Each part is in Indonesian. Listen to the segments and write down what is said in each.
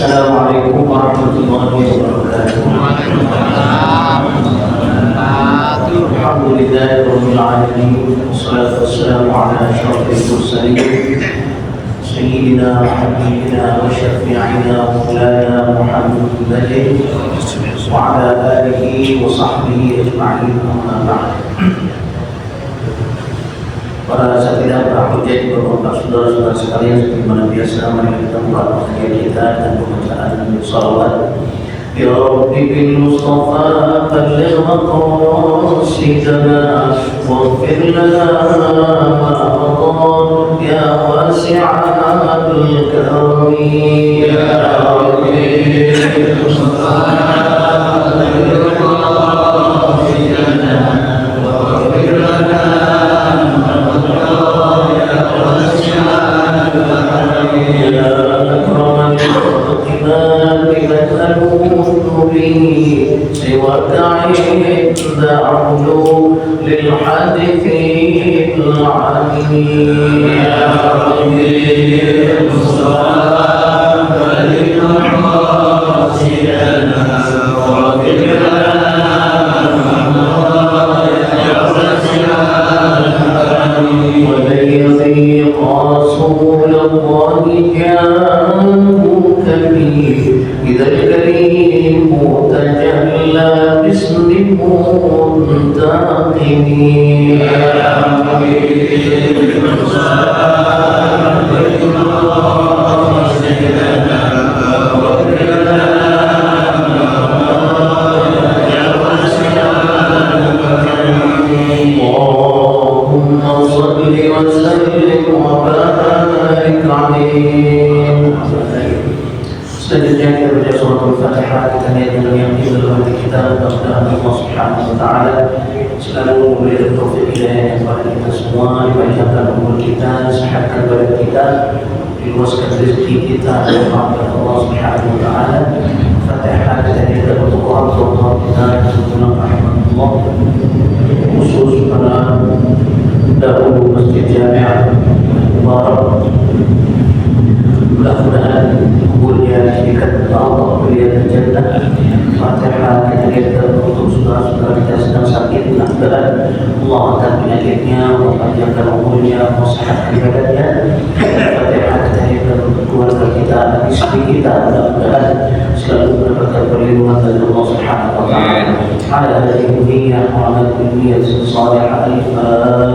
Assalamualaikum warahmatullahi wabarakatuh. Alhamdulillahirabbil alamin. Wassalatu wassalamu ala asyrafil mursalin sayyidina wa habibina wa syafi'ina maulana Muhammadin wa ala alihi wa sahbihi ajma'in. Amma ba'd. Para asatidzah, para hujjah, para saudara-saudara sekalian, sebagaimana biasa mari kita mulai kajian kita dan pembacaan shalawat. Ya Rabbi bil Mustafa balligh maqasidana waghfir lana ma mada ya wasi'al karami. Ya Rabbi bil Mustafa balligh maqasidana waghfir lana سواك عند عدو للحادث العليم. يا ربي المصطفى بلغ مقاصدنا واغفر لنا يا واسع الكرم. وليضيق رسول الله جاءوك به إذا الكريم تجلى باسم منتقم. يا ربي اللهم صل وسلم وبارك عليه. Selanjutnya kita baca surah Al-Fatihah. Kita lihat dengan yang dalam kita, mudah-mudahan Allah Subhanahu wa taala selalu memberi taufik hidayah kepada kita semua, dipanjangkan umur kita, sehatkan badan kita, diluaskan rezeki kita dan rahmat Allah Subhanahu wa taala. Fatihah kita lihat untuk Allah kita dengan rahmatullah, khusus pada dahulu Masjid Jami'ah Mubarak. Mudah-mudahan kuburnya dekat Allah, kuliah jannah. Fatihah kita lihat untuk saudara-saudara kita sedang sakit, mudah-mudahan Allah akan penyakitnya, mempanjangkan umurnya, memsehatkan badannya. Fatihah kita lihat untuk keluarga kita, istri kita, mudah-mudahan selalu mendapatkan perlindungan dari Allah Subhanahu wa taala. Ala hadhihi wa ala kulli salihah. Al-Fatihah.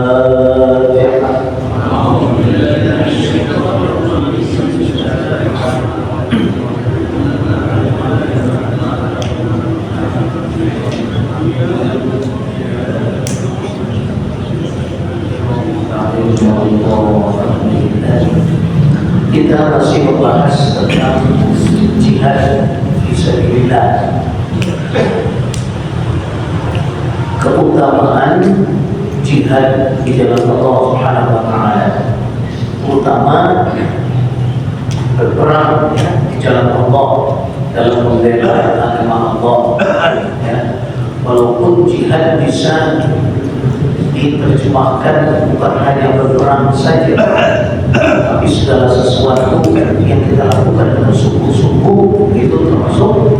Kita masih membahas tentang jihad fisabilillah, keutamaan jihad di jalan Allah Subhanahu wa taala, terutama berperang di jalan Allah dalam membela agama Allah. Ya. Walaupun jihad bisa diterjemahkan bukan hanya berperang saja, tapi segala sesuatu yang kita lakukan dengan sungguh-sungguh itu termasuk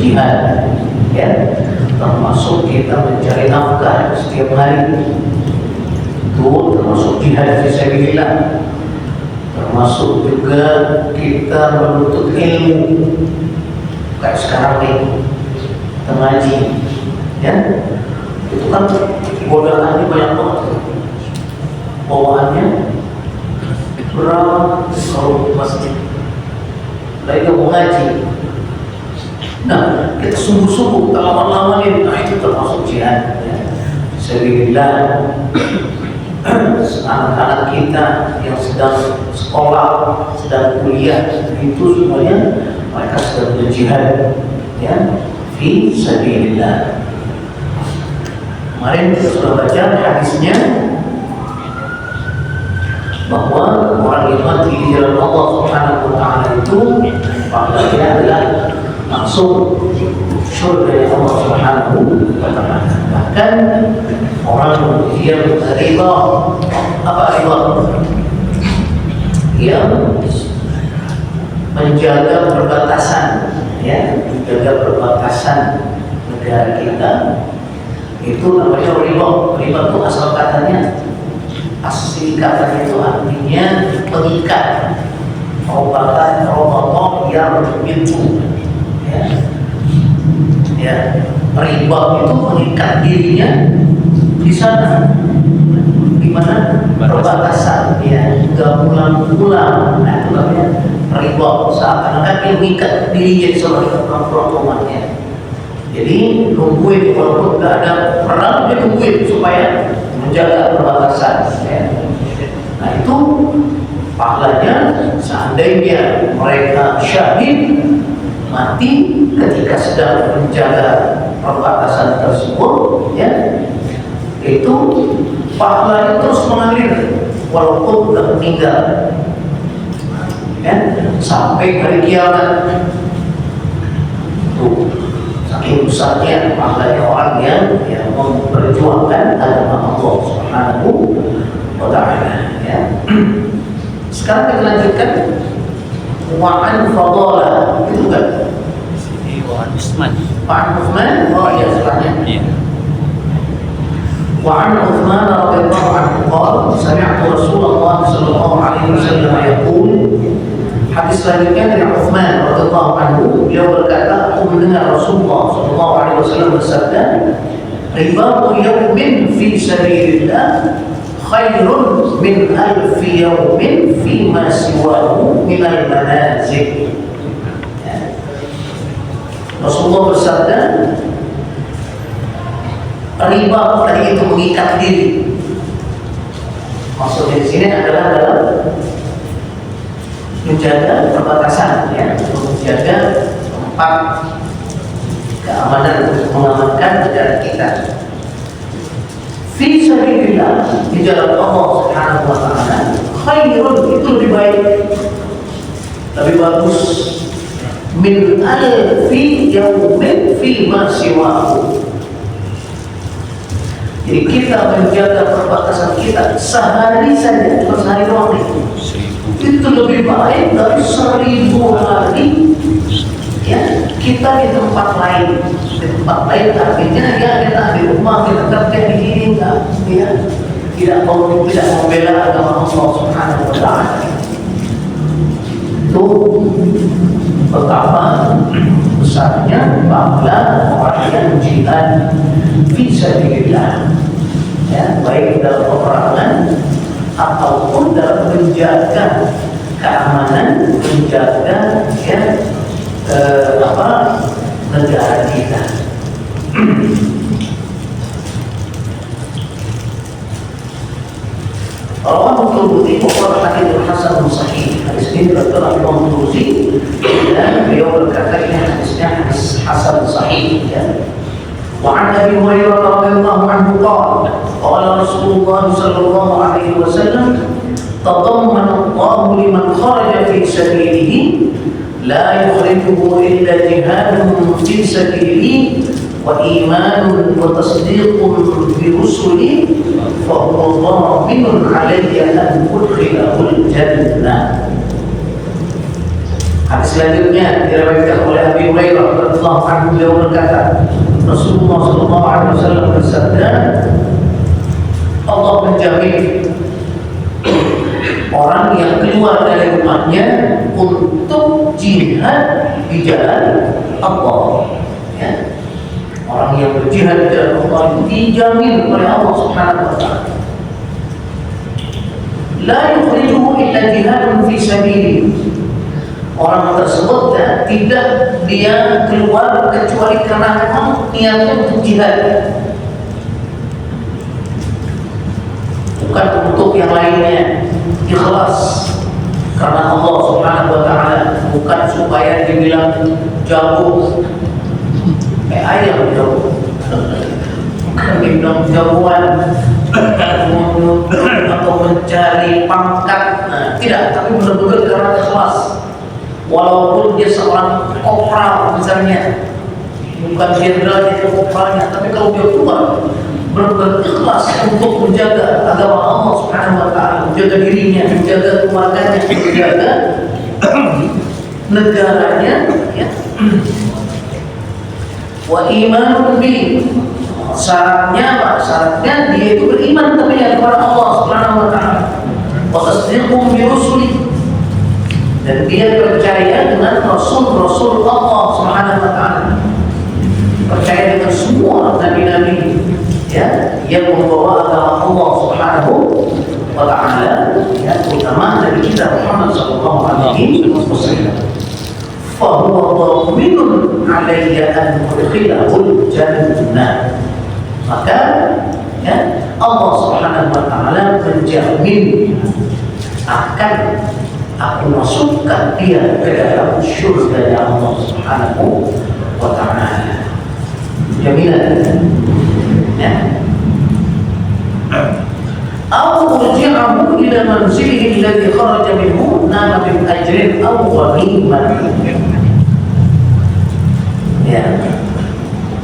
jihad. Ya, termasuk kita mencari nafkah setiap hari, itu termasuk jihad fisabilillah. Termasuk juga kita menuntut ilmu, kayak sekarang nih mengaji, ya itu kan godaannya banyak banget, bawaannya berat kalau masjid lagi mau ngaji. Nah, kita sungguh-sungguh kita lawan-lawanin, nah itu termasuk jihad, ya. Fisabilillah. Anak-anak kita yang sedang sekolah, sedang kuliah, itu semuanya mereka sedang berjihad, ya, fisabilillah. Kemarin kita sudah baca hadisnya bahwa orang yang mati di jalan Allah Subhanahu wa taala itu pahalanya adalah langsung surga yang Allah Subhanahu wa taala. Bahkan orang yang riba, apa riba? Yang menjaga perbatasan menjaga perbatasan negara kita, itu namanya riba. Riba itu asal katanya, asli katanya itu artinya mengikat. Robatan yang itu, ya, riba itu mengikat dirinya di sana, di mana perbatasan, ya, nggak pulang-pulang. Nah, itu namanya riba. Seakan-akan dia mengikat dirinya di sana, perempuan-perempuannya. Jadi nungguin, walaupun nggak ada perang, dia nungguin supaya menjaga perbatasan, ya. Nah, itu pahalanya seandainya mereka syahid mati ketika sedang menjaga perbatasan tersebut, ya, itu pahalanya terus mengalir walaupun sudah meninggal, ya, sampai hari kiamat. Tuh, saking besarnya pahalanya orang yang memperjuangkan agama Allah Subhanahu wa Ta'ala, ya. Sekarang kita lanjutkan wa'an fadalah, itu kan? Wa'an Utsman. Wa'an Utsman, oh iya setelahnya. Wa'an Utsman radhiyallahu anhu qala sami'tu Rasulullah sallallahu alaihi wasallam yaqul. Hadis selanjutnya dari Utsman radhiyallahu anhu, beliau berkata, aku mendengar Rasulullah sallallahu alaihi wasallam bersabda, ribatu yawmin fi sabilillah khairun min alfi yawmin fi ma siwahu minal manazil. Rasulullah bersabda, riba tadi itu mengikat diri. Maksudnya di sini adalah dalam menjaga perbatasan, ya, menjaga tempat keamanan, mengamankan negara kita. Fi sabilillah, di jalan Allah Subhanahu wa Ta'ala, khairun, itu lebih baik, lebih bagus, min alfi yawmin fi ma siwahu. Jadi kita menjaga perbatasan kita sehari saja, cuma sehari doang itu lebih baik dari 1000 hari, ya, kita di tempat lain. Di tempat lain artinya, ya, kita di rumah, kita kerja di sini, ya, tidak membela agama Allah Subhanahu wa Ta'ala. Itu betapa besarnya pahala orang yang jihad fi sabilillah, ya, baik dalam peperangan ataupun dalam menjaga keamanan, menjaga, ya, negara kita. Rawahu Tirmidzi wa qala hadits hasan sahih. Hadis ini diriwayatkan oleh Imam Tirmidzi dan beliau berkata ini hadisnya hadis hasan sahih, ya. وعن أبي هريرة رضي الله عنه قال قال رسول الله صلى الله عليه وسلم تضمن الله لمن خرج في سبيله لا يخرجه إلا جهاد في سبيله وإيمان وتصديق برسله فهو ضامن علي أن أدخله الجنة. Hadis selanjutnya diriwayatkan oleh Abi Hurairah radhiyallahu anhu, beliau berkata, Rasulullah sallallahu alaihi wasallam bersabda, Allah menjamin orang yang keluar dari rumahnya untuk jihad di jalan Allah, ya. Orang yang berjihad di jalan Allah itu dijamin oleh Allah Subhanahu wa Ta'ala. La yukhrijuhu illa jihadun fi sabilihi. Orang tersebut tidak dia keluar kecuali karena memang niatnya untuk jihad, bukan untuk yang lainnya, ikhlas karena Allah Subhanahu wa Ta'ala, bukan supaya dibilang jago, ayam jago, bukan dibilang jagoan atau mencari pangkat, tidak, tapi benar-benar karena ikhlas. Walaupun dia seorang kopral misalnya, bukan jenderal, dia kopralnya, tapi kalau dia keluar benar-benar ikhlas untuk menjaga agama Allah Subhanahu wa Ta'ala, menjaga dirinya, menjaga keluarganya, menjaga negaranya, ya, Wa imanun bi, syaratnya apa? Syaratnya dia itu beriman kepada Allah Subhanahu wa taala. Wa tasdiqu bi rusuli, dan dia percaya dengan rasul-rasul Allah Subhanahu wa taala. Percaya dengan semua nabi-nabi ya yang membawa agama Allah Subhanahu wa taala, ya, terutama Nabi kita Muhammad sallallahu alaihi wasallam. Fa huwa dhaminun 'alayya an udkhilahul jannah. Maka ya Allah Subhanahu wa taala menjamin akan aku masukkan dia ke dalam surga Allah Subhanahu wa taala. Jaminan ya. Au urji'ahu ila manzilihi alladhi kharaja minhu nama bil ajrin aw ghanimah. Ya.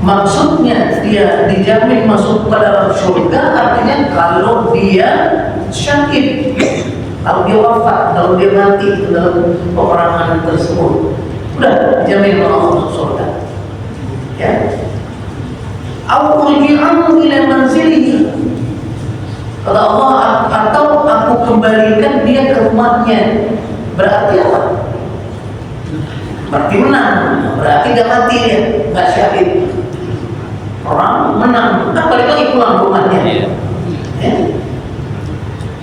Maksudnya dia dijamin masuk ke dalam surga, artinya kalau dia syahid, kalau dia wafat, kalau dia mati dalam peperangan tersebut, sudah dijamin masuk surga. Ya. Au urji'ahu ila manzilihi, kata Allah, atau aku kembalikan dia ke rumahnya. Berarti apa? Berarti menang. Berarti gak mati dia, gak syahid. Orang menang, kan balik lagi pulang rumahnya. Ya.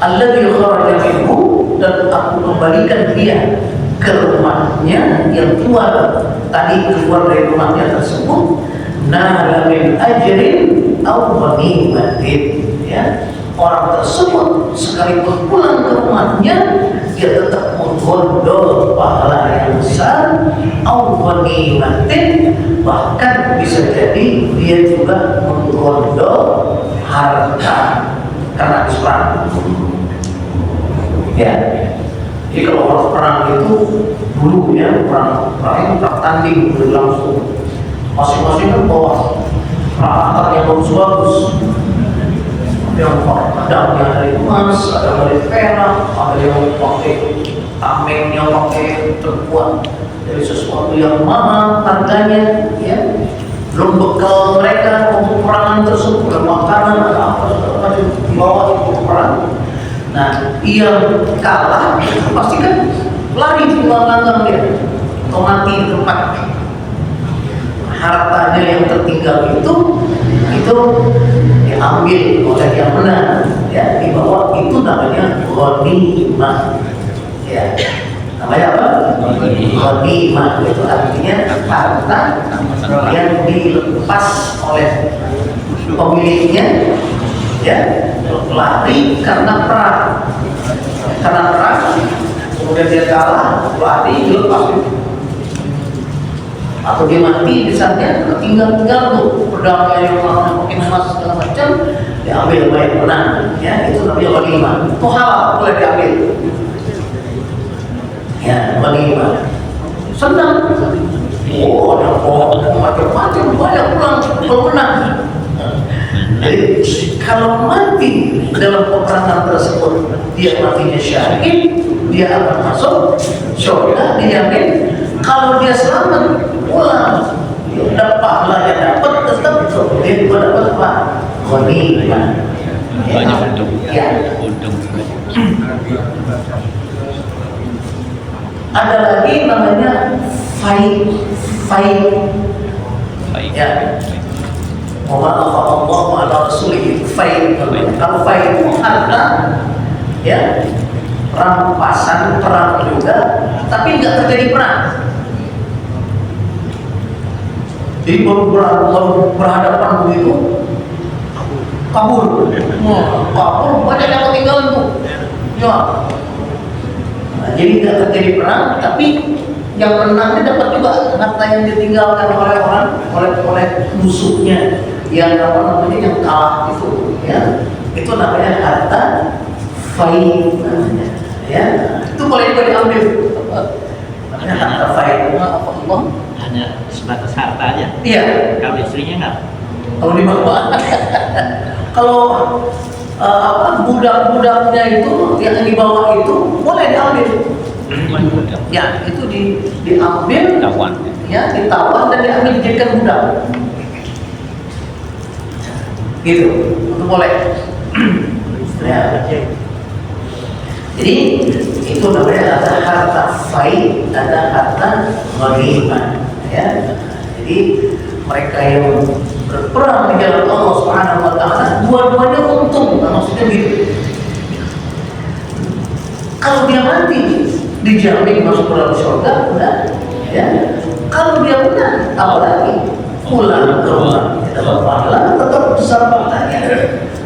Alladzi kharaja minhu, dan aku kembalikan dia ke rumahnya yang keluar tadi, keluar dari rumahnya tersebut. Nala min ajrin aw ghanimatin, ya. Orang tersebut sekalipun pulang ke rumahnya, dia tetap menggondol pahala yang besar, au ghanimatin, bahkan bisa jadi dia juga menggondol harta karena Islam. Ya. Jadi kalau orang perang itu dulu ya, perang itu tanding langsung, masing-masing kan bawa peralatan yang bagus-bagus. Yang ada yang dari emas, ada yang dari perak, ada yang pakai tameng, yang pakai terbuat dari sesuatu yang mahal harganya, ya. Belum bekal mereka untuk perangan tersebut, ada makanan, ada apa segala macam dibawa untuk perang. Nah, yang kalah pasti kan lari di belakang dia, atau mati di tempat. Hartanya yang tertinggal itu diambil oleh yang menang, ya, dibawa. Itu namanya ghanimah, ya. Namanya apa? Ghanimah itu artinya harta yang dilepas oleh pemiliknya, ya, lari karena perang, kemudian dia kalah, lari dilepas. Atau dia mati, misalnya tinggal tuh pedangnya yang pakai emas segala macam, diambil oleh yang menang, ya, itu namanya ghanimah. Itu halal, boleh diambil, ya, ghanimah. Senang, oh ada macam-macam, banyak pulang pemenang. Jadi kalau mati dalam peperangan tersebut, dia matinya syahid, dia akan masuk surga, dijamin. Kalau dia selamat pulang, dapat pahala yang dapat, tetap dia juga dapat apa? Ghanimah. Banyak untung. Ya. Untung. Ada lagi namanya faid. Ya. Wa Allahu ala rasulih faid. Kalau faid itu harta, ya, rampasan perang juga, tapi nggak terjadi perang. Jadi baru berhadapan begitu, kabur, banyak yang ketinggalan tuh, ya. Nah, jadi nggak terjadi perang, tapi yang menangnya dapat juga harta yang ditinggalkan oleh orang, oleh musuhnya, yang apa namanya, yang kalah itu, ya. Itu namanya harta faid namanya, ya. Itu boleh diambil, namanya harta faid. Allah. Hanya sebatas harta aja. Iya. Kalau istrinya enggak. Kalau dibawa. Kalau budak-budaknya itu yang dibawa itu boleh diambil. Ya, itu diambil, Tawan. ya, ditawan dan diambil dijadikan budak. Gitu, itu boleh. Ya. Jadi itu namanya ada harta faid, ada harta ghanimah. Ya. Jadi mereka yang berperang di jalan Allah Subhanahu wa taala dua-duanya untung, maksudnya gitu. Kalau dia mati dijamin masuk ke dalam surga, udah. Ya. Kalau dia benar, apalagi pulang ke rumah, kita dapat pahala, tetap besar pahalanya.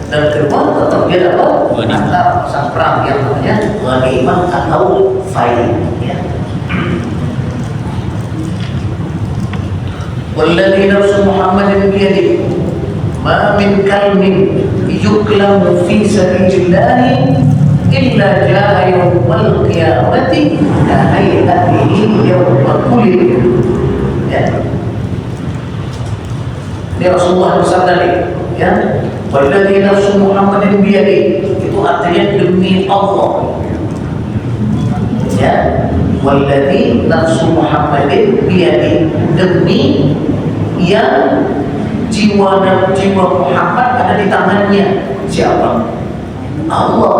Dan kedua tetap dia dapat antara sang perang yang namanya ghanimah atau faid. Ya. Walladzi nafsu Muhammadin biyadihi ma min kalmin yuklamu fi sabilillah illa jaa yawmal qiyamati kahayatihi yawma kulli. Ya. Ini Rasulullah bersabda nih, ya. Walladzi nafsu Muhammadin biyadihi, itu artinya demi Allah. Ya. Walladzi nafsu Muhammadin biyadihi, demi yang jiwa Muhammad ada di tangannya. Siapa? Allah.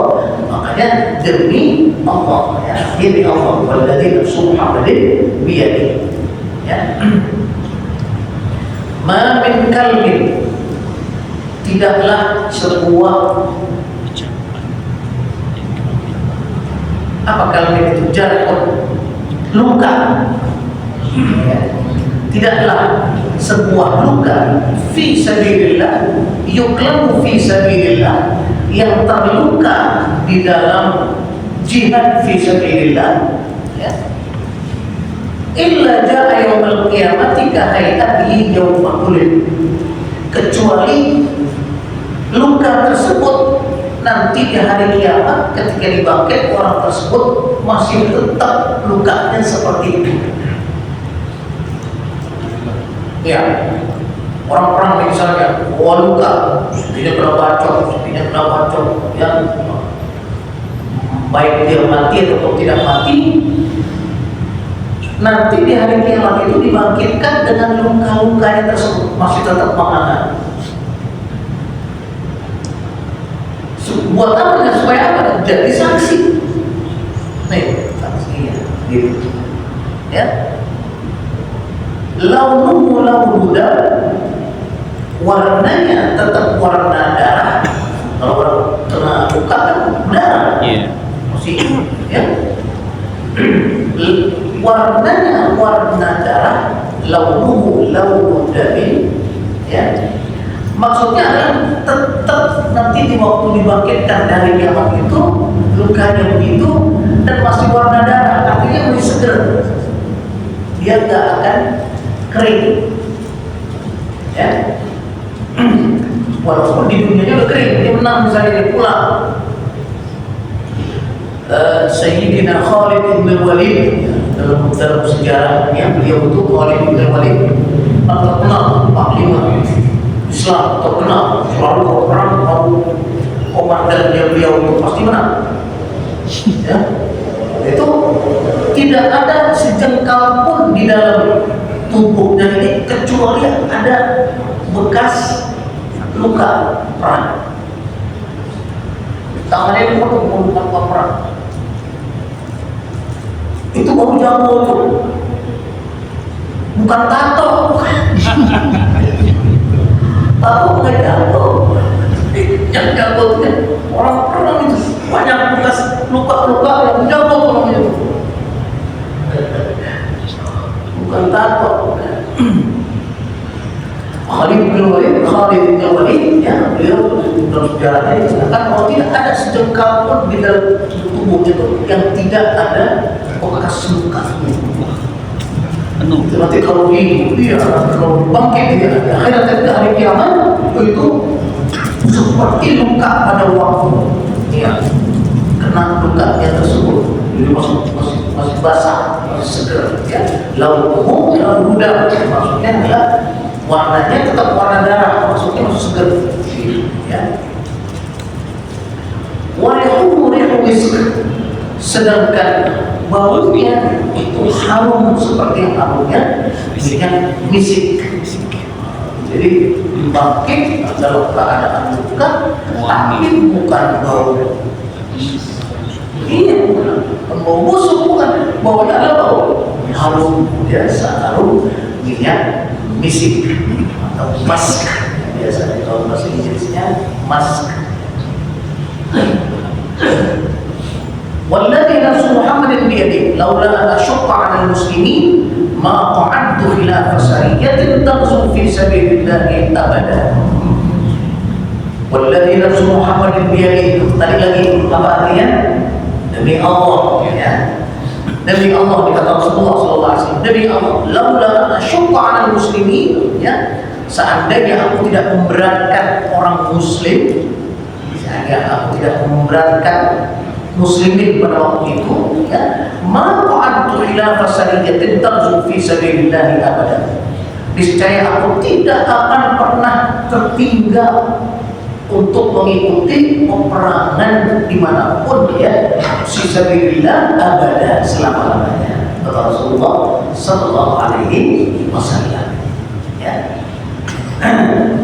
Makanya demi Allah, ya. Demi Allah. Walladzi nafsu Muhammadin biyadihi. Ya. Ma min kalbin, tidaklah sebuah apa kalbin itu? Jarhun, luka. Ya. Tidaklah sebuah luka fi sabilillah, yuklamu fi sabilillah, yang terluka di dalam jihad fi sabilillah, ya. Illa jaa yaumil qiyamati kahayatihi yauma kulli, kecuali luka tersebut nanti di hari kiamat ketika dibangkit orang tersebut masih tetap lukanya seperti itu. Ya, orang perang misalnya, luka, sepertinya kena bacok, ya, baik dia mati atau tidak mati. Nanti di hari kiamat itu dibangkitkan dengan luka-lukanya tersebut masih tetap menganga. Buat apa? Supaya apa? Jadi saksi. Nih, saksinya, gitu. Ya. Launuhu launu darah, warnanya tetap warna darah. Kalau orang kena luka kan darah. Masih, ya. Warnanya warna darah, launuhu launu darah, ya. Maksudnya adalah tetap nanti di waktu dibangkitkan dari kiamat itu lukanya begitu dan masih warna darah, artinya masih seger, dia nggak akan kering, ya. Walaupun di dunianya udah kering, dia menang misalnya dia pulang. Sayyidina Khalid bin Walid, dalam sejarahnya beliau itu Khalid bin Walid terkenal panglima Islam, terkenal selalu perang, komandannya beliau itu pasti menang. Ya. Itu tidak ada sejengkal pun di dalam tubuhnya ini kecuali ada bekas luka perang. Tangannya itu luka perang. Itu baru jago itu, bukan tato. Tato bukan jago. Yang jago itu orang perang itu banyak bekas luka-luka yang jago orang itu. Bukan tato. Khalid bin Walid, ya, beliau dalam sejarahnya dikatakan kalau tidak ada sejengkal pun di dalam tubuh itu yang tidak ada bekas lukanya. Nanti kalau kalau bangkit di akhirat hari kiamat itu seperti luka pada waktu, ya, kena lukanya tersebut, jadi masih basah, masih segar, ya. Lalu muda, maksudnya adalah warnanya tetap warna darah, maksudnya masih segar, ya. Warihuhu rihu misk, sedangkan baunya itu harum seperti yang harumnya minyak misik. Jadi bangkit dalam keadaan luka, tapi bukan bau. Iya, bukan bau busuk, bukan. Baunya adalah bau harum biasa, harum minyak misik atau mask. Biasanya kalau bahasa Inggrisnya mask. Walladzi nafsu Muhammadin biyadihi laula an ashqa 'ala al-muslimin ma qa'adtu khilaf sariyatin taghzu fi sabilillahi abada. Walladzi nafsu Muhammadin biyadihi, tadi lagi apa artinya? Demi Allah, ya. Demi Allah, dikata Rasulullah SAW, demi Allah, laula an ashqa 'ala al-muslimin, ya. Seandainya aku tidak memberatkan orang muslim, aku tidak memberatkan muslimin pada waktu itu, ya, ma qa'adtu khilaf sariyatin taghzu fi sabilillahi abada. Niscaya aku tidak akan pernah tertinggal untuk mengikuti peperangan dimanapun, ya, fi sabilillah abada, selama-lamanya. Kata Rasulullah sallallahu alaihi wasallam, ya.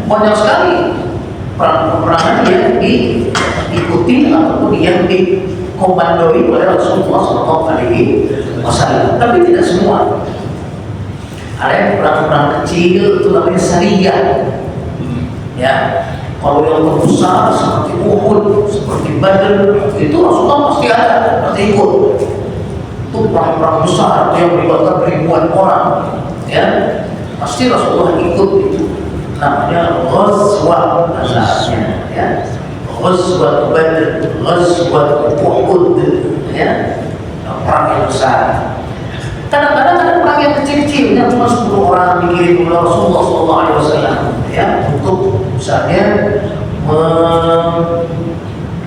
Banyak sekali peperangan yang diikuti ataupun yang dikomandoi oleh Rasulullah SAW, tapi tidak semua. Ada yang perang-perang kecil, itu namanya syariah, ya. Kalau yang terbesar seperti Uhud, seperti Badr, itu Rasulullah pasti ada, pasti ikut. Itu perang-perang besar yang melibatkan ribuan orang, ya, pasti Rasulullah ikut itu. Namanya ghazwah asalnya, ya. Ghazwat Badr, ghazwat Uhud, ya. Perang yang besar. Kadang-kadang ada perang yang kecil-kecil yang cuma 10 orang dikirim oleh Rasulullah SAW, ya, untuk misalnya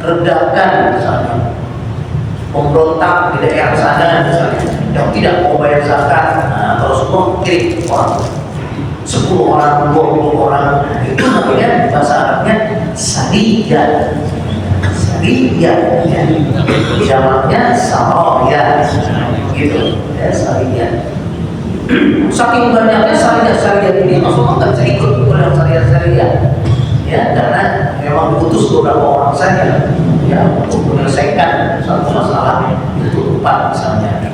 meredakan misalnya pemberontak di daerah sana misalnya yang tidak mau bayar zakat. Nah, Rasulullah kirim orang 10 orang, 20 orang, itu namanya bahasa Arabnya sariyah. Sariyah, ya. Jamaknya saraya, gitu, ya, sariyah. Saking banyaknya sariyah ini, Rasulullah nggak bisa ikut oleh sariyah, ya, karena memang diutus beberapa orang saja, ya, untuk menyelesaikan satu masalah itu tempat misalnya.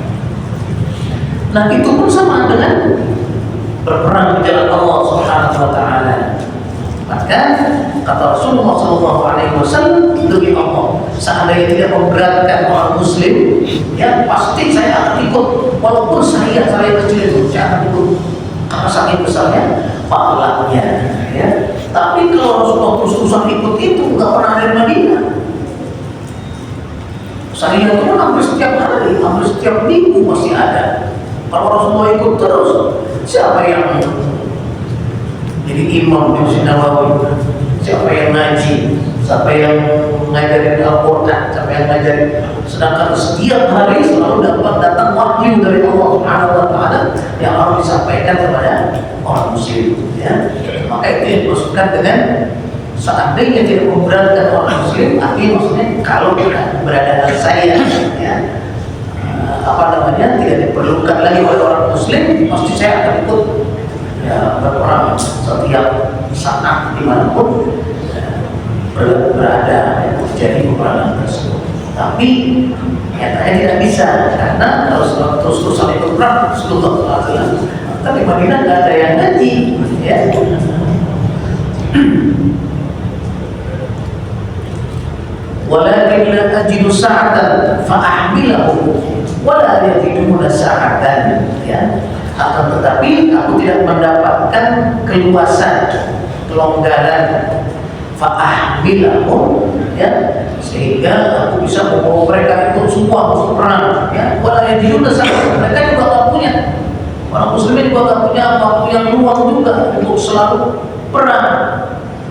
Nah, itu pun sama dengan berperang di jalan Allah Subhanahu wa taala. Maka kata Rasulullah SAW, demi Allah, seandainya tidak memberatkan orang muslim, ya, pasti saya akan ikut, walaupun saya kecil itu saya akan ikut, karena saking besarnya pahalanya, ya. Tapi kalau Rasulullah terus-terusan ikut itu, nggak pernah ada di Madinah. Saya itu hampir setiap hari, hampir setiap minggu masih ada. Kalau Rasulullah ikut terus, siapa yang jadi imam di Masjid Nabawi? Siapa yang ngaji? Siapa yang ngajarin Al-Quran? Siapa yang ngajarin? Sedangkan setiap hari selalu dapat datang wahyu dari Allah Subhanahu wa taala yang harus disampaikan kepada orang muslim, ya. Maka itu yang dimaksudkan dengan seandainya tidak memberatkan orang muslim, artinya maksudnya kalau keberadaan saya, ya, tidak diperlukan lagi oleh orang muslim, pasti saya akan ikut, ya, berperang setiap saat dimanapun, ya, berada, ya, terjadi peperangan tersebut. Tapi nyatanya tidak bisa, karena kalau terus-terusan ikut perang Rasulullah SAW, tapi Madinah nggak ada yang ngaji, ya. Walakin la ajidu sa'atan fa'ahmilahu wala yajiduna sa'atan, ya. Akan tetapi aku tidak mendapatkan keluasan, kelonggaran, fa'ahmilahu, ya, sehingga aku bisa membawa mereka itu semua untuk perang, ya. Wala yajiduna sa'atan, mereka juga tak punya, orang muslimin juga tak punya waktu yang luang juga untuk selalu perang.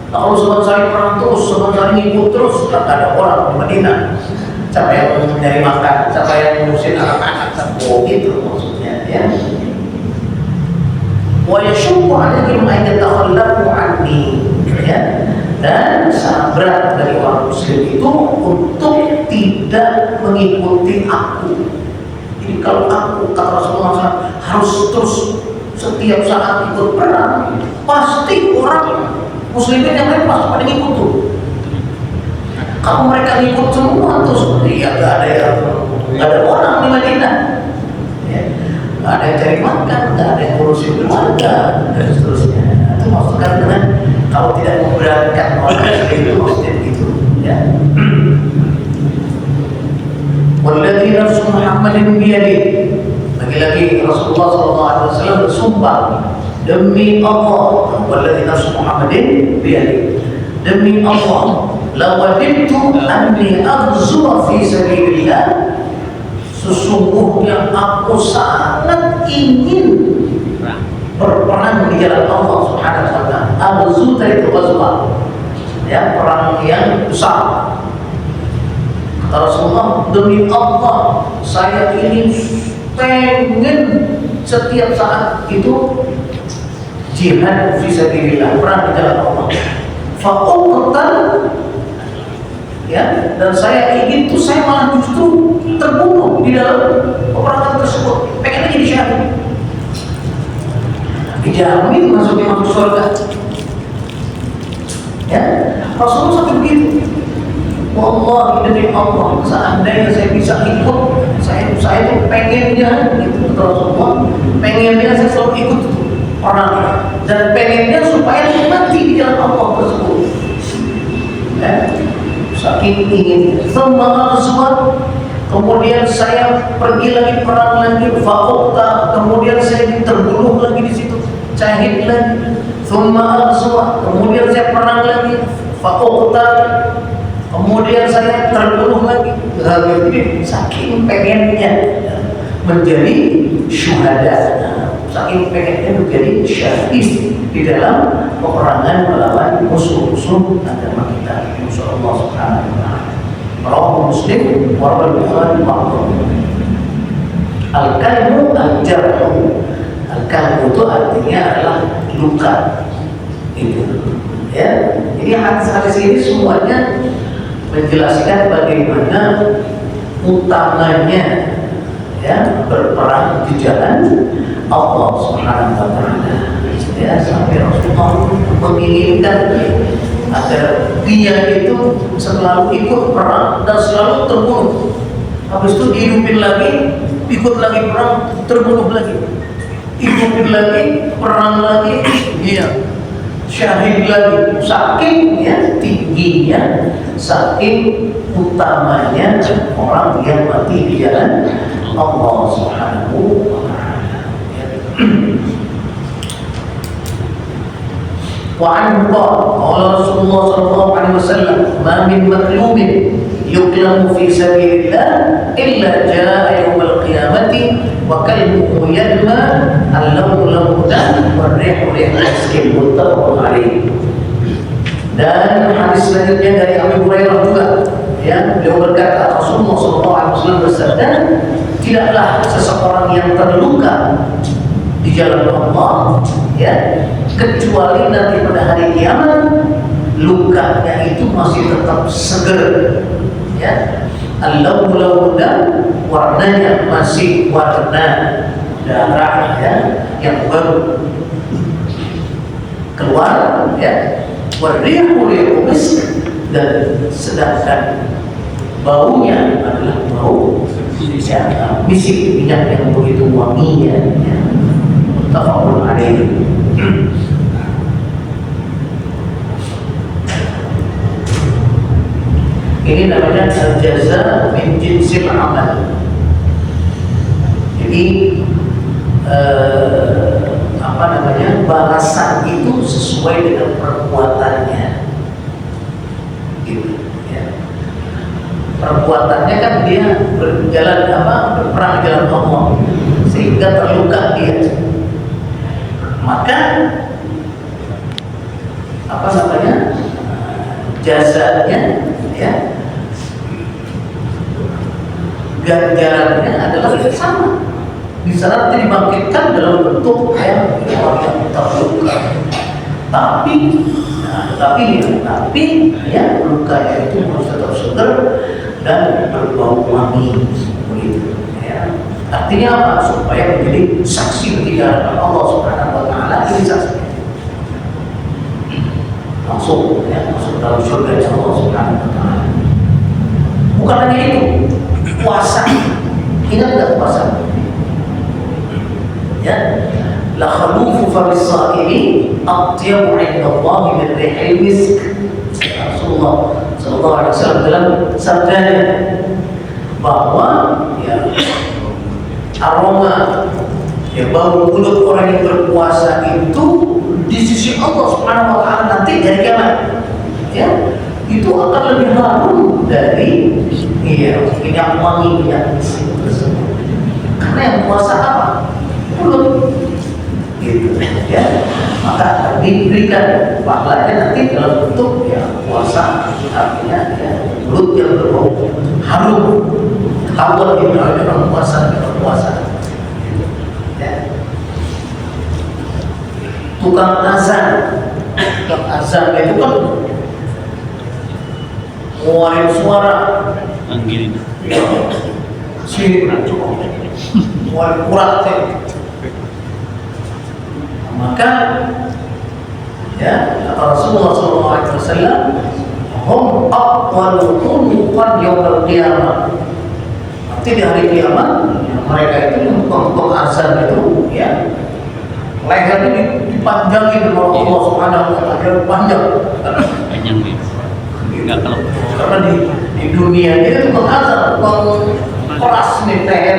Nah, kalau sebentar perang terus, sebentar ngikut terus, tak ada orang di Madinah. Siapa yang mencari makan, siapa yang ngurusin anak-anak, sampai gitu maksudnya, ya. Wa yashukku alaihim an yatakhallafu anni, ya. Dan sangat berat dari orang muslim itu untuk tidak mengikuti aku. Jadi kalau aku, kata Rasulullah SAW, harus terus setiap saat ikut perang, pasti orang Muslimin yang lain pasti pada ngikut tuh. Kalau mereka ngikut semua terus, ya nggak ada orang di Madinah, ya. Nggak ada yang cari makan, nggak ada yang ngurusin keluarga dan seterusnya. Itu maksudkan dengan kalau tidak memberatkan orang itu maksudnya begitu, ya. Walladzi nafsu Muhammadin biyadihi. Lagi-lagi Rasulullah SAW bersumpah demi Allah, walladzi nafsu Muhammadin biyadihi, demi Allah, lawadittu anni aghzuwa fi sabilillah, sesungguhnya aku sangat ingin berperang di jalan Allah Subhanahu wa taala. Aghzu dari ghazwa, ya, perang yang besar. Kata Rasulullah, demi Allah, saya ini pengen setiap saat itu jihad fisabilillah, perang di jalan Allah. Fa'uqtal, ya, dan saya ingin tuh saya malah justru terbunuh di dalam peperangan tersebut. Pengen jadi syahid. Dijamin masuk surga. Ya, Rasulullah sampai begitu. Wallahi demi Allah, seandainya saya bisa ikut, saya tuh pengennya gitu, Rasulullah, pengennya saya selalu ikut orang dan pengennya supaya saya mati di jalan Allah tersebut. Ya, saking ingin. Kemudian saya pergi lagi perang lagi, fa'uqta, kemudian saya terbunuh lagi di situ, syahid lagi. Kemudian saya perang lagi, fa'uqta, kemudian saya terbunuh lagi. Jadi saking pengennya menjadi syuhada, saking pengennya menjadi syahid di dalam peperangan melawan musuh-musuh agama kita, musuh Allah Subhanahu wa taala. Rawahu Muslim wa Bukhari ma'ruf. Al-kalbu al-jarhu. Al-kalbu itu artinya adalah luka. Itu, ya. Jadi hadis-hadis ini semuanya menjelaskan bagaimana utamanya, ya, berperang di jalan Allah Subhanahu wa taala. Ya, sampai Rasulullah menginginkan agar dia itu selalu ikut perang dan selalu terbunuh. Habis itu dihidupin lagi, ikut lagi perang, terbunuh lagi, hidupin lagi, perang lagi, dia syahid lagi. Saking, ya, tingginya, saking utamanya orang yang mati di jalan Allah Subhanahu wa taala. وعنه قال رسول الله صلى الله عليه وسلم ما من مظلوم يظلم في سبيل الله إلا جاء يوم القيامة وكلبه يدمى اللون لون دم والريح ريح مسك متفق عليه. Dan hadis selanjutnya dari Abu Hurairah juga, ya, beliau berkata Rasulullah SAW bersabda, tidaklah seseorang yang terluka di jalan Allah, ya, kecuali nanti pada hari kiamat lukanya itu masih tetap seger, ya, al-lawn, warnanya masih warna darah, ya, yang baru keluar, ya, warihu misk, dan sedangkan baunya adalah bau, ya, misik, minyak yang begitu wanginya, ya. Muttafaqun alaih. Ini namanya al-jaza min jinsil amal. Jadi apa namanya, balasan itu sesuai dengan perbuatannya, gitu, ya. Perbuatannya kan dia berjalan berperang di jalan Allah sehingga terluka dia, maka apa namanya, jasanya, ya, ganjarannya adalah sama, bisa dibangkitkan dalam bentuk yang terluka, tapi ya, lukanya itu harus tetap segar dan berbau wangi, begitu, ya. Artinya apa? Supaya menjadi saksi di hadapan Allah Subhanahu wa taala. Ini saksi. langsung ya, masuk dalam surga Allah Subhanahu wa taala. Bukan hanya itu, puasa. Ingat enggak puasa? Ya, la khalufu faris saimi atyabu 'inda Allah min rihil misk. Rasulullah sallallahu alaihi wasallam dalam sabdanya bahwa ya aroma ya bau mulut orang yang berpuasa itu di sisi Allah Subhanahu wa taala nanti dari kiamat ya itu akan lebih harum dari minyak wangi minyak misk tersebut. Karena yang puasa apa? Mulut gitu ya, maka diberikan pahalanya nanti dalam bentuk ya puasa, artinya ya mulut yang berbau harum, ketahuan gitu orang puasa ya. Tukang azan itu kan ngeluarin suara Anggilin. sini ngeluarin urat ya. Maka ya kata Rasulullah SAW, hum aqwalu tunuqan yawmal qiyamah. Nanti di hari kiamat mereka itu yang tukang azan itu ya lehernya dipanjangin oleh Allah Subhanahu wa taala, panjang. Panjang nih. Enggak kalau Karena di dunia ini tukang azan, tukang keras nih leher,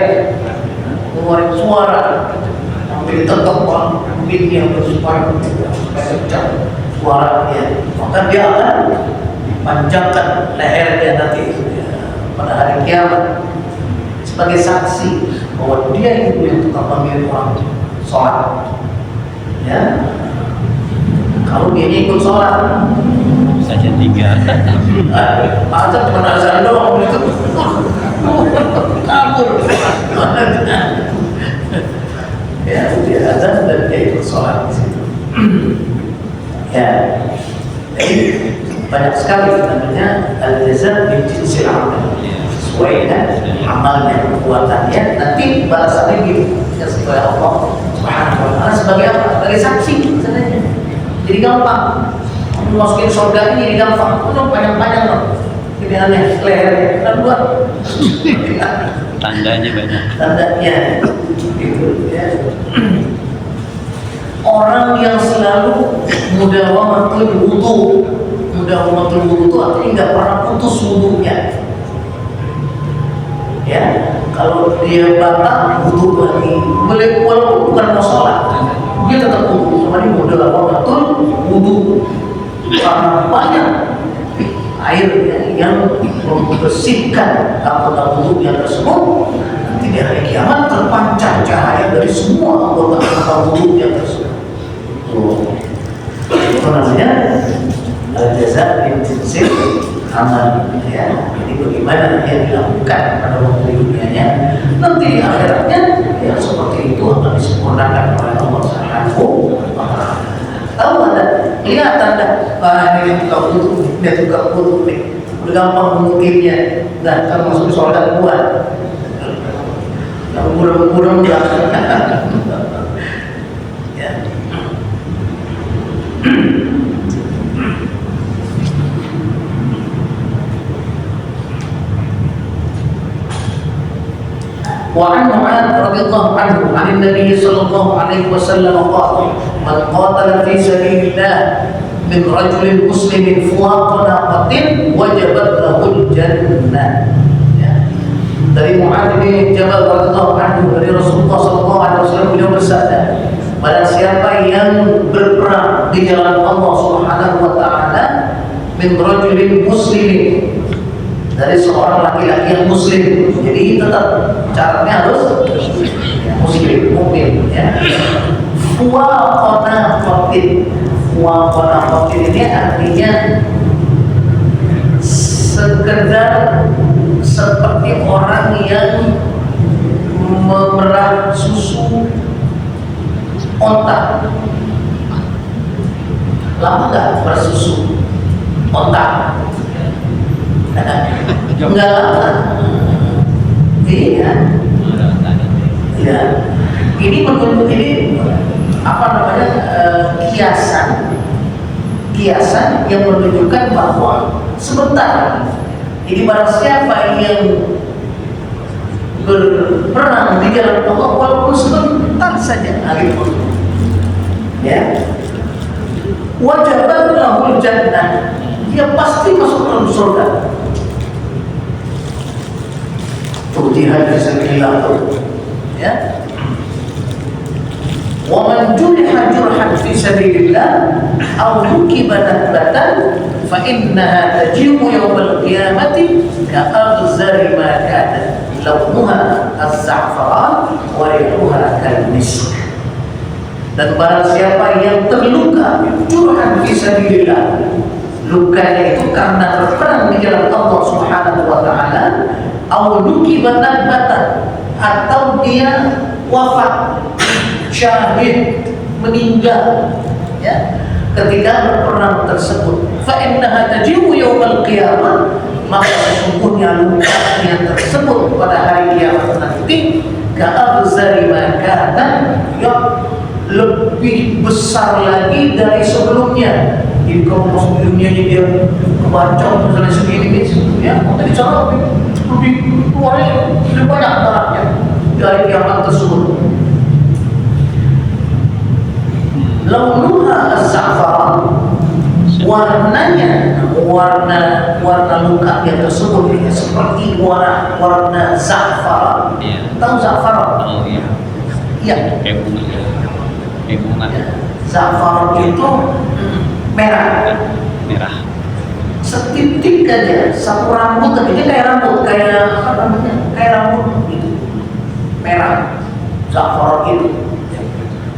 ngeluarin suara sampai ditetap mungkin yang bersuara pecah suaranya, maka dia akan panjangkan lehernya nanti ya, pada hari kiamat sebagai saksi bahwa dia itu yang tukang panggil orang sholat ya. Kalau dia ikut sholat saja 3. azan cuma azan doang itu kabur ya, dia azan dan dia ikut sholat di situ ya. Jadi banyak sekali namanya al-jazaa min jinsil amal, sesuai dengan amalnya, perbuatannya, nanti balasannya gitu ya, sesuai Allah Subhanahu wa taala. Sebagai apa? Sebagai saksi sebenarnya. Jadi gampang masukin surga ini, jadi gampang. Udah panjang-panjang loh pilihannya, lehernya kan buat Tandanya banyak. tandanya gitu ya. Orang yang selalu mudawamatul wudu itu artinya nggak pernah putus wudunya ya. Kalau dia batal wudu lagi, boleh walaupun bukan mau sholat, dia tetap wudu. Cuma ini mudawamatul wudu karena banyak air yang membersihkan anggota wudunya tersebut. Nanti di hari kiamat terpancar cahaya dari semua anggota wudunya tersebut. Itu namanya al-jazaa min jinsil amal ya. Jadi bagaimana yang dilakukan pada waktu dunianya, nanti di akhiratnya ya seperti itu akan disempurnakan oleh Allah Subhanahu wa taala. Tahu ada, kelihatan dah, ini tukang wudu, dia tukang wudu nih, udah gampang mungkinnya, dan kalau masuk sholat buat, yang kurang ya. وعن معاذ رضي الله عنه عن النبي صلى الله عليه وسلم قال: من قاتل في سبيل الله من رجل مسلم فوق ناقة وجبت له الجنة. Dari Mu'adz bin Jabal radhiyallahu anhu dari Rasulullah sallallahu alaihi wasallam beliau bersabda, barang siapa yang berperang di jalan Allah Subhanahu wa taala min rajulin muslimin, dari seorang laki-laki yang muslim. Jadi tetap syaratnya harus muslim, mukmin ya. Fuaqana qatin ini artinya sekedar seperti orang yang memerah susu onta. Lama nggak bersusu onta? Enggak lama. Iya. Ya. Ini menurut ini apa namanya kiasan kiasan yang menunjukkan bahwa sebentar. Jadi barang siapa yang berperang di jalan Allah walaupun sebentar saja, gitu. Ya, wajabat lahul jannah, dia pasti masuk dalam surga. Tuh jihad fisabilillah tuh, ya. Wa man juriha jurhan fi sabilillah aw nukiba nakbatan fa innaha taji'u yawmal qiyamati ka'aghzari ma kana launuha az-za'faran wa rihuha kal-misk. Dan barang siapa yang terluka jurhan fi sabilillah, lukanya itu karena berperang di jalan Allah Subhanahu wa taala, aw nukiba nakbatan, atau dia wafat syahid, meninggal, ya, ketika berperang tersebut, fa innaha taji'u yaumal qiyamah, maka sesungguhnya lukanya tersebut pada hari kiamat nanti ka'aghzari ma kana, yang lebih besar lagi dari sebelumnya. Jadi kalau sebelumnya dia kebacok misalnya segini, ya, tadi cara lebih keluarnya lebih banyak darahnya dari kiamat tersebut. Launuha az-za'faran, warnanya, warna lukanya tersebut ini seperti warna za'faran. Tahu za'faran? Oh iya. Iya. Kayak bunga. Za'faran itu merah. Merah. Setitik aja, satu rambut, tapi dia kayak rambut, kayak apa namanya? Kayak rambut gitu. Merah. Za'faran itu.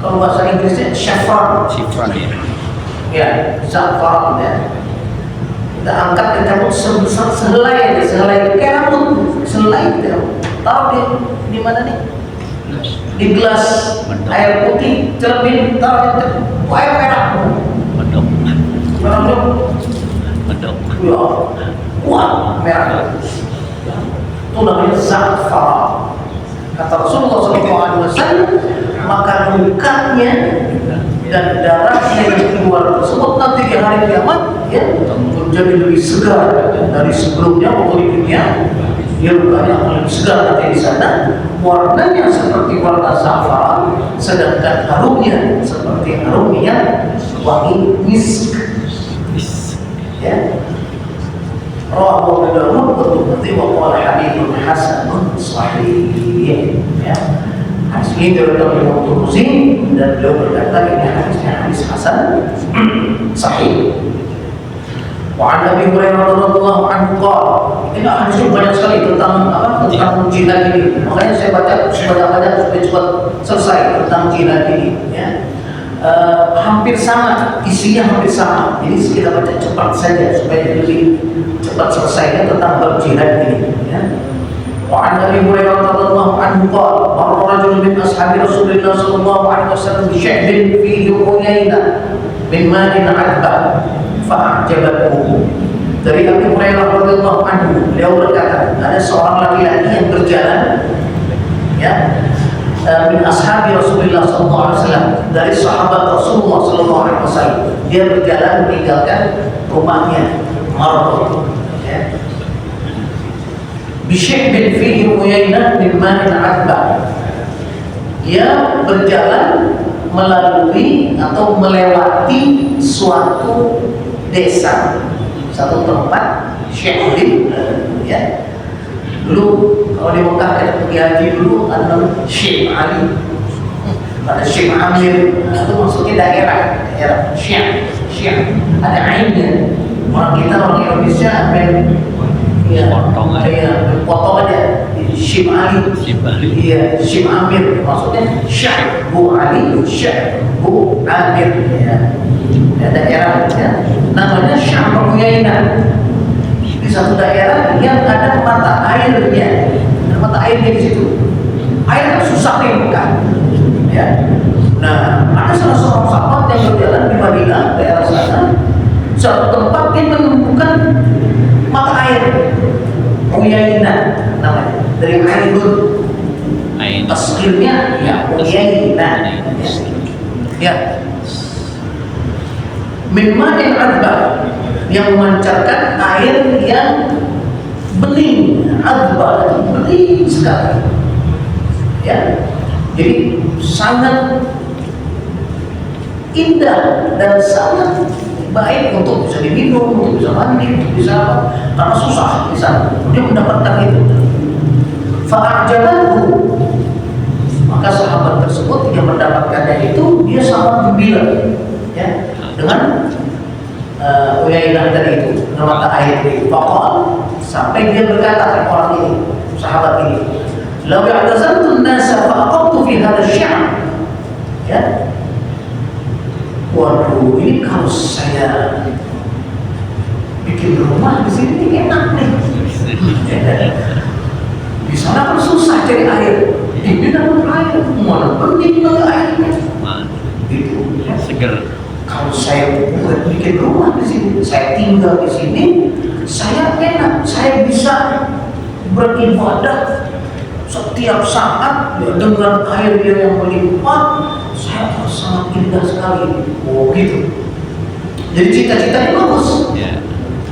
Kalau bahasa Inggrisnya saffron. Saffron ya. Ya, saffron ya. Kita angkat ke rambut sebesar sehelai aja, sehelai kayak rambut, sehelai gitu. Tahu di mana nih? Di gelas air putih, cermin, taruh air merah. Medok. Medok. Medok. Ya, kuat merah. Itu namanya saffron. Kata Rasulullah SAW, maka lukanya dan darahnya yang keluar tersebut nanti di hari kiamat, ya, menjadi lebih segar dari sebelumnya waktu di dunia. Ya, lukanya akan lebih segar nanti di sana. Warnanya seperti warna saffron, sedangkan harumnya seperti harum minyak wangi misk. Ya. Rawahu Abu Dawud wa Tirmidzi wa qala haditsun hasanun sahih. Ya. Hadis ini diriwayatkan oleh Imam Tirmidzi dan beliau berkata ini hadisnya hadis hasan sahih. Wa an Abi Hurairah radhiyallahu anhu qala, ini hadisnya banyak sekali tentang apa? Tentang jihad ini. Makanya saya baca sebanyak-banyak supaya cepat selesai tentang jihad ini, ya. Hampir sama, isinya hampir sama. Jadi kita baca cepat saja supaya lebih cepat selesainya tentang bab jihad ini, ya. Wa an Abi Hurairah radhiyallahu anhu qala, marra rajulun min ashabi Rasulillah sallallahu alaihi wasallam bi syahbin fihi uyayna min ma'in 'adba fa'ajabathu. Dari Abi Hurairah radhiyallahu anhu, beliau berkata, ada seorang laki-laki yang berjalan, ya, min ashabi Rasulullah SAW, dari sahabat Rasulullah SAW. Dia berjalan meninggalkan rumahnya, marah, ya. Bisyik bin fihi uyainah min ma'in 'adba. Dia berjalan melalui atau melewati suatu desa, satu tempat, Syekh, ya. Dulu kalau di Mekah kita pergi haji dulu ada Syekh Ali, ada Syekh Amir, itu maksudnya daerah Syekh, ada ainnya. Orang kita orang Indonesia ya, potong aja Syekh Ali, iya Syekh Amir, maksudnya Syekh Bu Ali, Syekh Bu Amir, ya. Daerah, ya. Namanya Syekh Uyainah. Di satu daerah yang ada mata airnya, di situ. Air susah nih, kan? Ya. Nah, ada salah seorang sahabat yang berjalan di Madinah, daerah sana, suatu tempat yang menemukan mata air. Uyainah namanya, dari Ainun. Tasghirnya ya Uyainah. Ya. min ma'in adba, yang memancarkan air yang bening, adba, bening sekali. Ya, jadi sangat indah dan sangat baik untuk bisa diminum, untuk bisa mandi, untuk bisa apa? Karena susah di sana. Dia mendapatkan itu. Fa'ajabahu, maka sahabat tersebut yang mendapatkannya itu dia sangat gembira, ya, dengan uyainah tadi itu, dengan mata air itu. Faqal, sampai dia berkata orang ini, sahabat ini, "Law i'tazaltu an-nasa fa'aqamtu fi hadha asy-syi'r." Ya. Waduh, ini kalau saya bikin rumah di sini enak nih. Di sana kan susah cari air. Ini dapat air, mana penting banget airnya. Itu seger. Kalau saya bikin rumah di sini, saya tinggal di sini, saya enak, saya bisa beribadah setiap saat dengan air yang melimpah. Saya sangat indah sekali. Oh gitu. Jadi cita-citanya bagus.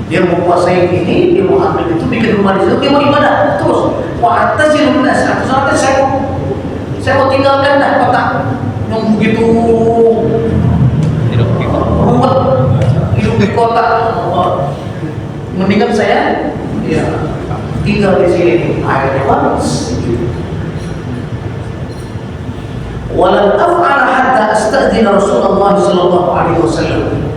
Dia mau kuasai ini, dia mau ambil itu, bikin rumah di situ, dia mau ibadah terus. Wah, atas sih lunas. Soalnya saya mau tinggalkan dah kota yang begitu ruwet, hidup di kota. Mendingan saya ya tinggal di sini, airnya bagus. Walan af'ala hatta astadzina Rasulullah sallallahu alaihi wasallam.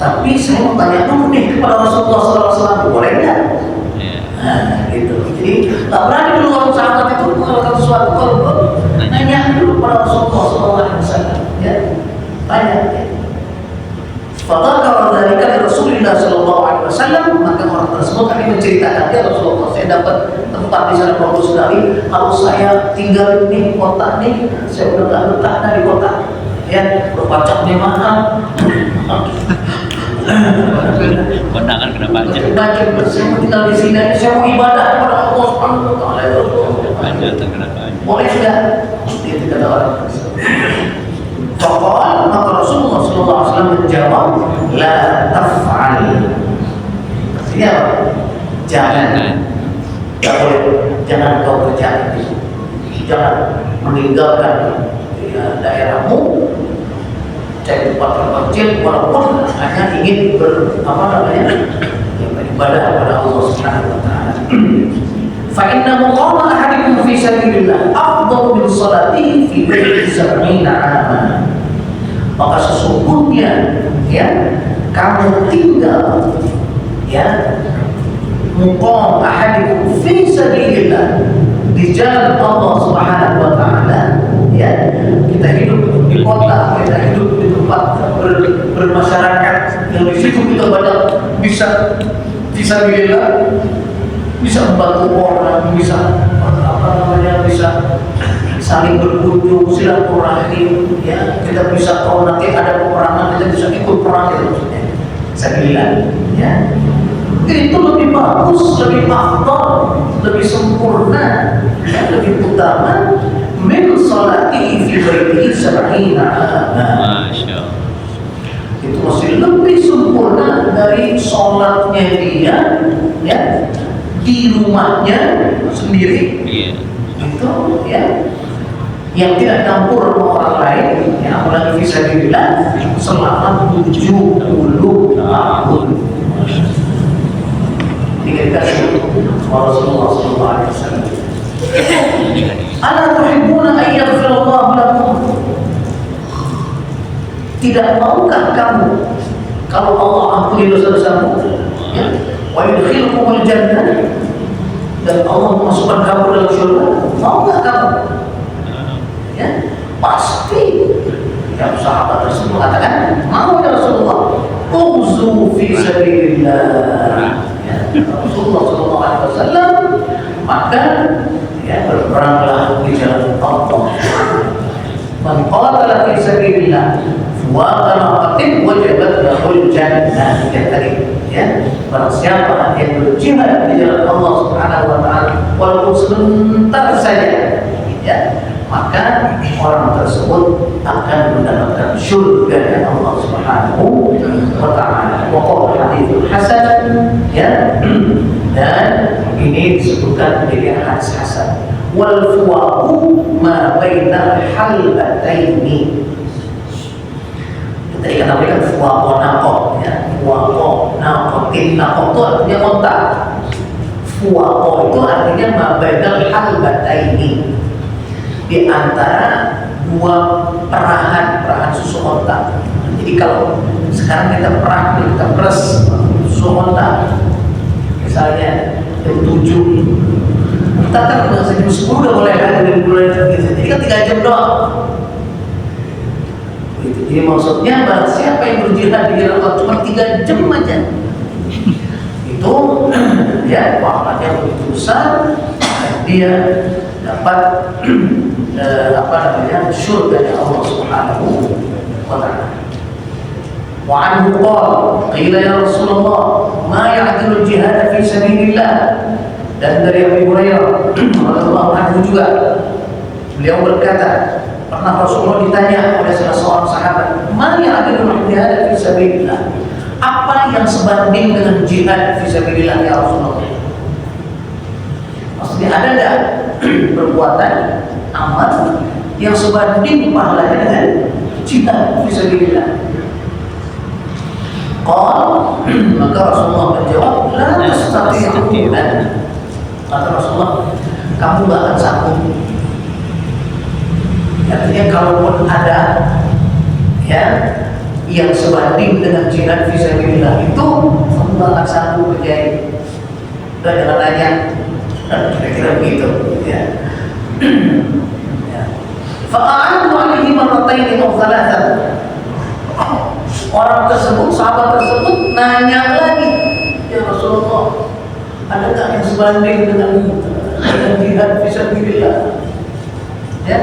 Tapi saya mau tanya dulu nih kepada Rasulullah sallallahu alaihi wasallam, boleh enggak? Nah, gitu. Jadi tak berani dulu orang sahabat itu kalau sesuatu kalau nanya dulu kepada Rasulullah sallallahu alaihi wasallam, ya. Tanya. Fadakar dzalika li Rasulillah sallallahu alaihi wasallam, maka orang tersebut akan menceritakan, ya Rasulullah, saya dapat tempat di sana bagus sekali. Kalau saya tinggal di kota nih, saya udah nggak betah dari kota. Ya, berpajaknya mahal. Kondangan kena pajak. Saya mau tinggal di sini, saya mau ibadah kepada Allah Subhanahu wa taala. Pajak kena pajak. Boleh sudah? Dia tidak ada orang. Faqala, maka Rasulullah sallallahu alaihi wasallam menjawab, la taf'al. Maksudnya apa? Jangan. Tidak boleh. Jangan kau kerjakan itu. Jangan meninggalkan daerahmu, cari tempat terpencil, walaupun hanya ingin beribadah kepada Allah Subhanahu wa taala. Fa inna muqama ahadikum fi sabilillah afdalu min salatihi fi baiti 70 'ama. Maka sesungguhnya ya kamu tinggal ya muqam ahadikum fi sabilillah, di jalan Allah Subhanahu wa taala, ya. Kita hidup di kota, kita hidup di tempat bermasyarakat yang di situ kita banyak bisa fisabilillah, bisa membantu orang, bisa bisa saling berkunjung, silaturahim, ya. Kita bisa, kalau nanti ada peperangan, kita bisa ikut perang, itu maksudnya sabilillah, ya. Itu lebih bagus, lebih afdal, lebih sempurna, ya, lebih utama min salatihi fi baitihi 70 'ama. Masya. Itu masih lebih sempurna dari sholatnya dia, ya, di rumahnya sendiri. Iya. Itu ya, yang tidak campur sama orang lain, ya, apalagi fisabilillah selama 70 tahun. Dikasih Rasulullah sallallahu alaihi wasallam. Ala tuhibbuna an yaghfirallahu lakum? Tidak maukah kamu kalau Allah ampuni dosa-dosamu, ya, wa yudkhilkumul jannah, dan Allah memasukkan kamu dalam surga? Maukah kamu? Ya, pasti. Ya, sahabat tersebut mengatakan, mau ya Rasulullah. Uzu fi sabilillah. Rasulullah sallallahu alaihi wasallam, maka ya berperanglah di jalan Allah. Man qatala fi sabilillah wa qanaqatin wajabat lahul jannah. Ya tadi, ya, barang siapa yang berjihad di jalan Allah Subhanahu wa taala walaupun sebentar saja, ya, maka orang tersebut akan mendapatkan surga dari Allah Subhanahu wa taala. Wa hadits hasan, ya. Dan ini disebutkan menjadi hadis hasan. Wal fuwaqu ma bainal halbataini. Tadi kata mereka fuwaqo naqoh, ya. Fuwaqo naqoh, naqoh itu artinya otak. Fuwaqo itu artinya ma bainal halbataini, di antara dua perahan susu onta. Jadi kalau sekarang kita perah, kita peres susu onta, misalnya jam 7, kita kan udah jam 10 udah mulai ada dari bulan gitu. Jadi kan 3 jam doang. Jadi maksudnya bahwa siapa yang berjihad di jalan Allah cuma 3 jam aja, itu ya pahalanya begitu besar, dia dapat surga dari Allah Subhanahu wa taala. Wa anhu qala qila ya Rasulullah ma ya'dilu jihad fi sabilillah. Dan dari Abu Hurairah radhiyallahu anhu juga, beliau berkata, pernah Rasulullah ditanya oleh salah seorang sahabat, ma ya'dilu jihad fi sabilillah, apa yang sebanding dengan jihad fi sabilillah ya Rasulullah? Maksudnya ada enggak perbuatan amal yang sebanding pahalanya dengan jihad fisabilillah? Maka Rasulullah menjawab, la tastati'una. Kata Rasulullah, kamu gak akan sanggup. Artinya kalaupun ada ya yang sebanding dengan jihad fisabilillah itu, kamu gak akan sanggup berjaya. Dan jangan nanya, kira-kira begitu, ya. Fa'adu alaihi marrataini aw thalathan. Orang tersebut, sahabat tersebut nanya lagi, ya Rasulullah, ada tak yang sebanding dengan jihad fisabilillah? Ya.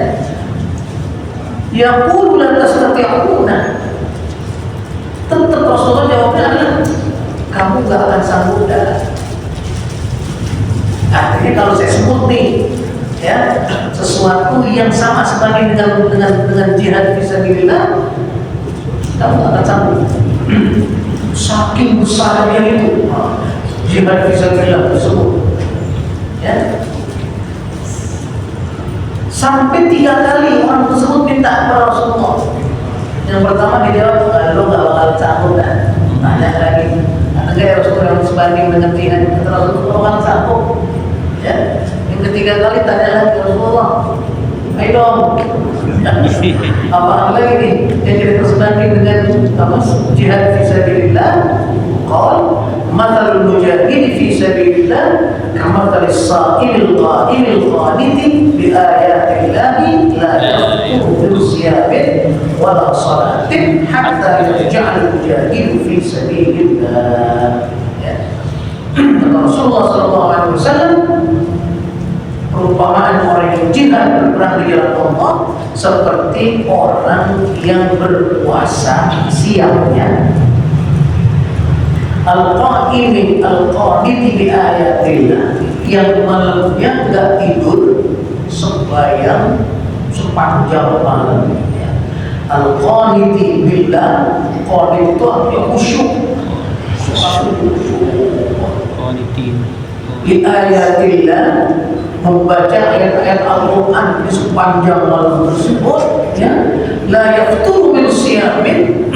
Yaqulu la tastati'una. Tetap Rasulullah jawabnya adalah, kamu gak akan sanggup dah. Artinya kalau saya sebut nih, ya, sesuatu yang sama sebanding dengan jihad fisabilillah, kamu akan sanggup. Saking besarnya itu jihad fisabilillah tersebut, ya. Sampai 3 kali orang tersebut minta kepada Rasulullah. Yang pertama dijawab, lo gak bakal sanggup kan? Tanya lagi, ada gak ya Rasulullah yang sebanding dengan jihad? Kata Rasulullah, lo kan sanggup. Ya. Yang ketiga kali tanya lagi Rasulullah, ayo dong, apa lagi nih yang jadi tersebanding dengan apa jihad fisabilillah? Qal mathalul mujahid fi sabilillah kamathalis sa'ilil qa'imil qaniti bi ayatillahi la yaqulu bi siyamin wala salatin hatta yaj'al mujahid fi sabilillah. Kata Rasulullah SAW, perumpamaan orang yang jihad berperang di jalan Allah seperti orang yang berpuasa siangnya, al-qa'imi al-qaniti bi ayatillah, yang malamnya enggak tidur sembahyang sepanjang malam, ya. Al-qaniti billah, qanit itu artinya khusyuk, di ayatillah, membaca ayat-ayat Al-Quran di sepanjang malam tersebut, ya. La yafturu min siyamin,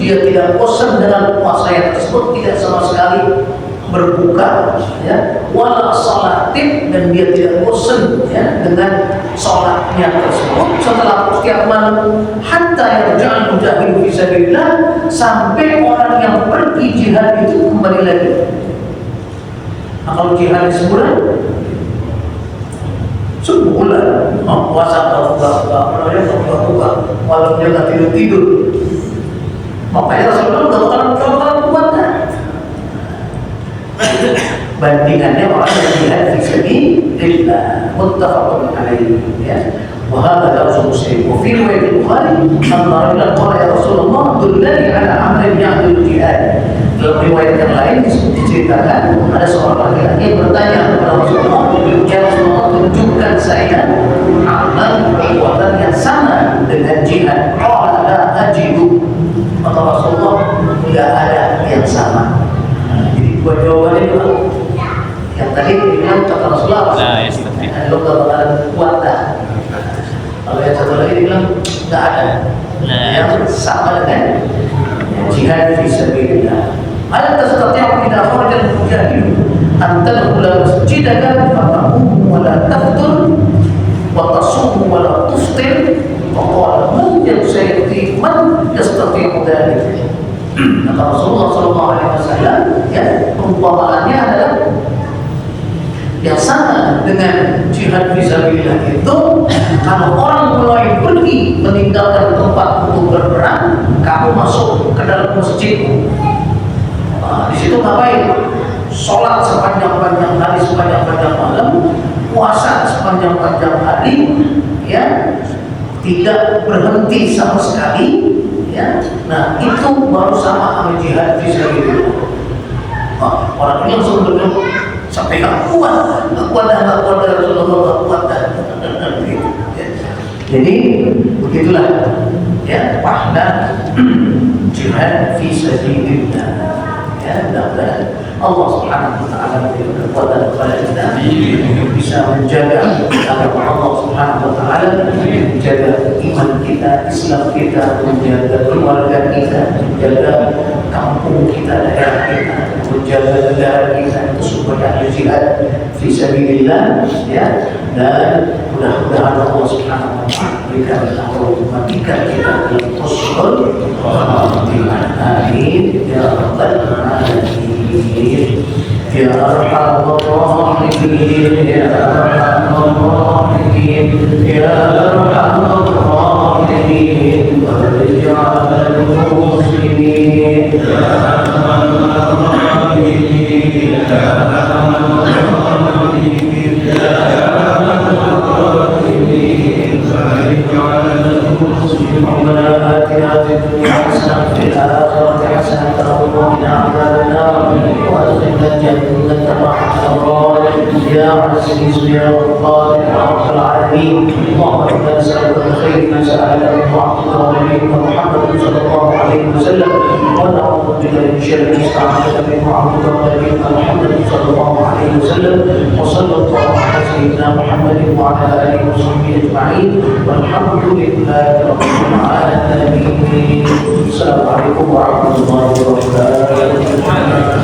dia tidak bosan dengan puasa yang tersebut, tidak sama sekali berbuka, ya. Wala salatin, dan dia tidak bosan, ya, dengan sholatnya tersebut setelah setiap malam. Hatta yarja'al mujahid fi sabilillah, sampai orang yang pergi jihad itu kembali lagi. Nah, kalau jihad sebulan, puasa buka, walau dia nggak tidur. Makanya Rasulullah kalau kuat kan. Bandingannya orang yang jihad fi sabilillah, muttafaqun alaihi, ya. وهذا لفظ مسلم. وفي رواية البخاري أن رجلا قال يا رسول الله دلني على عمل يعدل الجهاد Dalam riwayat yang lain diceritakan ada seorang laki-laki yang bertanya kepada Rasulullah, "Ya Rasulullah, tunjukkan saya amal perbuatan yang sama dengan jihad." Qala la ajidu. Kata Rasulullah, tidak ada yang sama. Jadi buat jawabannya itu yang tadi dibilang kata Rasulullah, Nah, ya, lo kata kuat dah. Kalau yang satu lagi dibilang tidak ada yang sama dengan jihad fi sabilillah. Hal tastati'u idza kharaja al-mujahid an tadkhula masjidaka fataqum wa la taftur wa tasum wa la tuftir. Faqala man yastati' dhalik. Kata Rasulullah sallallahu alaihi wasallam, ya, perumpamaannya adalah yang sama dengan jihad fisabilillah itu. Kalau orang mulai pergi meninggalkan tempat untuk berperang, kamu masuk ke dalam masjid. Di situ ngapain? Sholat sepanjang-panjang hari, sepanjang-panjang malam, puasa sepanjang-panjang hari, ya, tidak berhenti sama sekali, ya. Nah, itu baru sama sama jihad fisabilillah. Orang ini langsung berdoa, sampai nggak kuat dah Rasulullah, nggak kuat dah. Jadi begitulah, ya, pahala jihad fisabilillah. Ya, mudah-mudahan Allah Subhanahu wa taala memberikan kekuatan kepada kita bisa menjaga agama Allah Subhanahu wa taala, menjaga iman kita, Islam kita, menjaga keluarga kita, menjaga kampung kita, daerah kita, menjaga negara kita supaya ada jihad fisabilillah, ya. Dan mudah-mudahan Allah Subhanahu wa taala berikan kita dalam husnul khatimah. Amin ya rabbal alamin. Ya arhamar rahimin, ya arhamar rahimin, ya arhamar rahimin, warja'al muslimin, ya arhamar rahimin, ya arhamar rahimin, ya arhamar rahimin, warja'al muslimin. Rabbana atina fid dunya hasanah wa fil akhirati hasanah wa qina adzaban nar. وأدخلنا الجنة مع الأبرار يا عزيز يا غفار يا رب العالمين. اللهم إنا نسألك الخير ما سألك من عبدك ونبيك محمد صلى الله عليه وسلم، ونعوذ بك من شر ما استعاذك منه عبدك ونبيك محمد صلى الله عليه وسلم. وصلى الله على سيدنا محمد وعلى آله وصحبه أجمعين، والحمد لله رب العالمين. السلام عليكم ورحمة الله وبركاته.